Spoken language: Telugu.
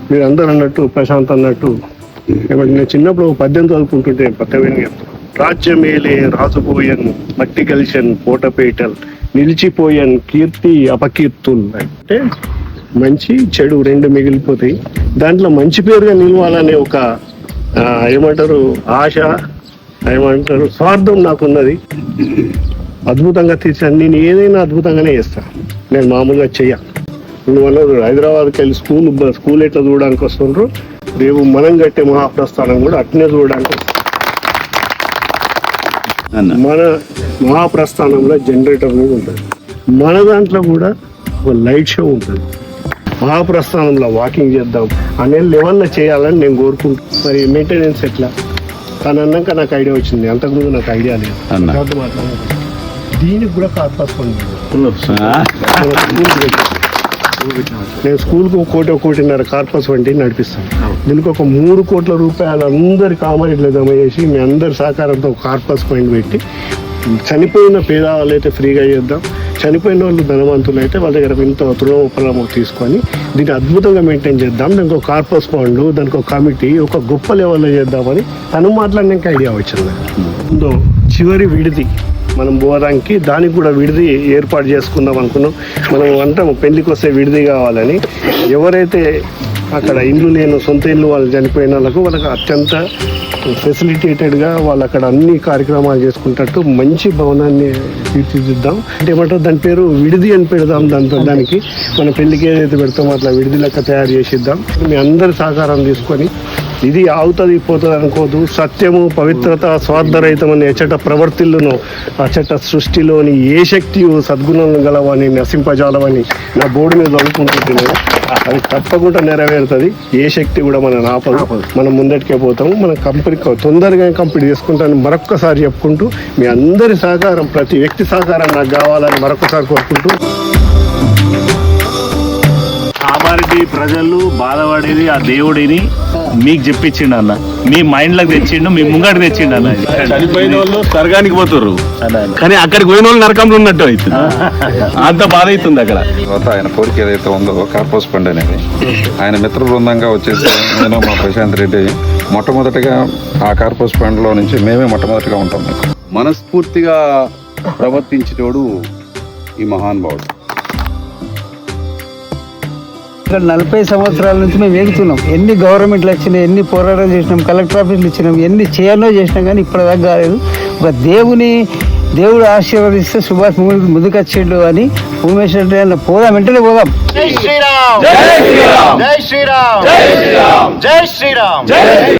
మీరు అందరు అన్నట్టు ప్రశాంత్ అన్నట్టు ఏమంటే నేను చిన్నప్పుడు ఒక పద్యం చదువుకుంటుంటే పక్కవేని రాజ్యమేలే రాజుపోయన్ మట్టి కలిసన్ పోటపేటల్ నిలిచిపోయన్ కీర్తి అపకీర్తుల్ అంటే మంచి చెడు రెండు మిగిలిపోతాయి. దాంట్లో మంచి పేరుగా నిలవాలనే ఒక ఏమంటారు ఆశ, ఏమంటారు స్వార్థం నాకున్నది. అద్భుతంగా తీర్చాను. నేను ఏదైనా అద్భుతంగానే చేస్తాను. నేను మామూలుగా చెయ్య. నువ్వు హైదరాబాద్కి వెళ్ళి స్కూల్ ఎట్లా చూడడానికి వస్తుండ్రు, రేపు మనం కట్టే మహాప్రస్థానం కూడా అట్నే చూడడానికి వస్తుంది. మన మహాప్రస్థానంలో జనరేటర్ మీద ఉంటుంది, మన దాంట్లో కూడా ఒక లైట్ షో ఉంటుంది. మహాప్రస్థానంలో వాకింగ్ చేద్దాం అనే లెవెల్లో చేయాలని నేను కోరుకుంటాను. మరి మెయింటెనెన్స్ ఎట్లా తను అన్నాక నాకు ఐడియా వచ్చింది, అంతకుముందు నాకు ఐడియా లేదు. దీనికి కూడా కార్పొరేషన్ నేను స్కూల్కి 1.5 కార్పస్ వంటి నడిపిస్తాను. దీనికి ఒక 3 కోట్ల రూపాయలు అందరి కామరీలు జమ చేసి మీ అందరి సహకారంతో కార్పస్ పాయింట్ పెట్టి చనిపోయిన పేదవాళ్ళు అయితే ఫ్రీగా చేద్దాం, చనిపోయిన వాళ్ళు ధనవంతులు అయితే వాళ్ళ దగ్గర ఇంత తృణోపలము తీసుకొని దీన్ని అద్భుతంగా మెయింటైన్ చేద్దాం. దానికి ఒక కార్పస్ పాండ్, దానికి ఒక కమిటీ, ఒక గొప్ప లెవెల్లో చేద్దామని తను మాట్లాడినాక ఐడియా వచ్చింది. చివరి విడిది మనం పోవడానికి దానికి కూడా విడిది ఏర్పాటు చేసుకుందాం అనుకున్నాం. మనం అంటాం పెళ్లికి వస్తే విడిది కావాలని. ఎవరైతే అక్కడ ఇల్లు లేని సొంత ఇల్లు వాళ్ళు చనిపోయిన వాళ్ళకి అత్యంత ఫెసిలిటేటెడ్గా వాళ్ళు అక్కడ అన్ని కార్యక్రమాలు చేసుకుంటట్టు మంచి భవనాన్ని తీర్చిదిద్దాం. అంటే ఏమంటారు దాని పేరు విడిది అని పెడదాం. దానికి మన పెళ్లికి ఏదైతే పెడతామో అట్లా విడిది లెక్క తయారు చేసిద్దాం. మీ అందరి సహకారం తీసుకొని ఇది అవుతుంది పోతుంది అనుకోదు. సత్యము పవిత్రత స్వార్థరహితం అని ఎచ్చట ప్రవర్తిల్లును అచ్చట సృష్టిలోని ఏ శక్తి సద్గుణం గలవని నశింపజాలవని నా బోర్డు మీద చదువుకుంటున్నాను. అది తప్పకుండా నెరవేరుతుంది. ఏ శక్తి కూడా మనం ఆపదు. మనం ముందటికే పోతాము. మన కంపెనీ తొందరగా కంప్లీట్ చేసుకుంటాను మరొక్కసారి చెప్పుకుంటూ మీ అందరి సహకారం, ప్రతి వ్యక్తి సహకారం నాకు కావాలని మరొకసారి కోరుకుంటూ, కామారెడ్డి ప్రజలు బాధపడేది ఆ దేవుడిని మీకు చెప్పించిండు అన్న, మీ మైండ్ లకు తెచ్చిండు, మీ ముంగట తెచ్చిండు అన్న. చనిపోయిన వాళ్ళు స్వర్గానికి పోతుర్రు కానీ అక్కడికి పోయిన వాళ్ళు నరకంలో ఉన్నట్టు అవుతుంది. అంత బాధ అవుతుంది అక్కడ. తర్వాత ఆయన కోరిక ఏదైతే ఉందో కార్పస్ ఫండ్ అనేది ఆయన మిత్ర బృందంగా వచ్చేసి నేను మా ప్రశాంత్ రెడ్డి మొట్టమొదటిగా ఆ కార్పస్ ఫండ్ లో నుంచి మేమే మొట్టమొదటిగా ఉంటాం. మనస్ఫూర్తిగా ప్రవర్తించేటోడు ఈ మహానుభావుడు. ఇక్కడ 40 సంవత్సరాల నుంచి మేము ఎగుతున్నాం. ఎన్ని గవర్నమెంట్లు వచ్చినాయి, ఎన్ని పోరాటాలు చేసినాం, కలెక్టర్ ఆఫీసులు ఇచ్చినాం, ఎన్ని చేయాలో చేసినాం కానీ ఇప్పటిదాకా కాలేదు. ఒక దేవుడు ఆశీర్వదిస్తే సుభాష్ ముందుకొచ్చిండు అని ఉమేష్ రెడ్డి అన్న పోదాం, వెంటనే పోదాం. జై శ్రీరామ్, జై శ్రీరామ్, జై శ్రీరామ్, జై శ్రీరామ్, జై శ్రీరామ్.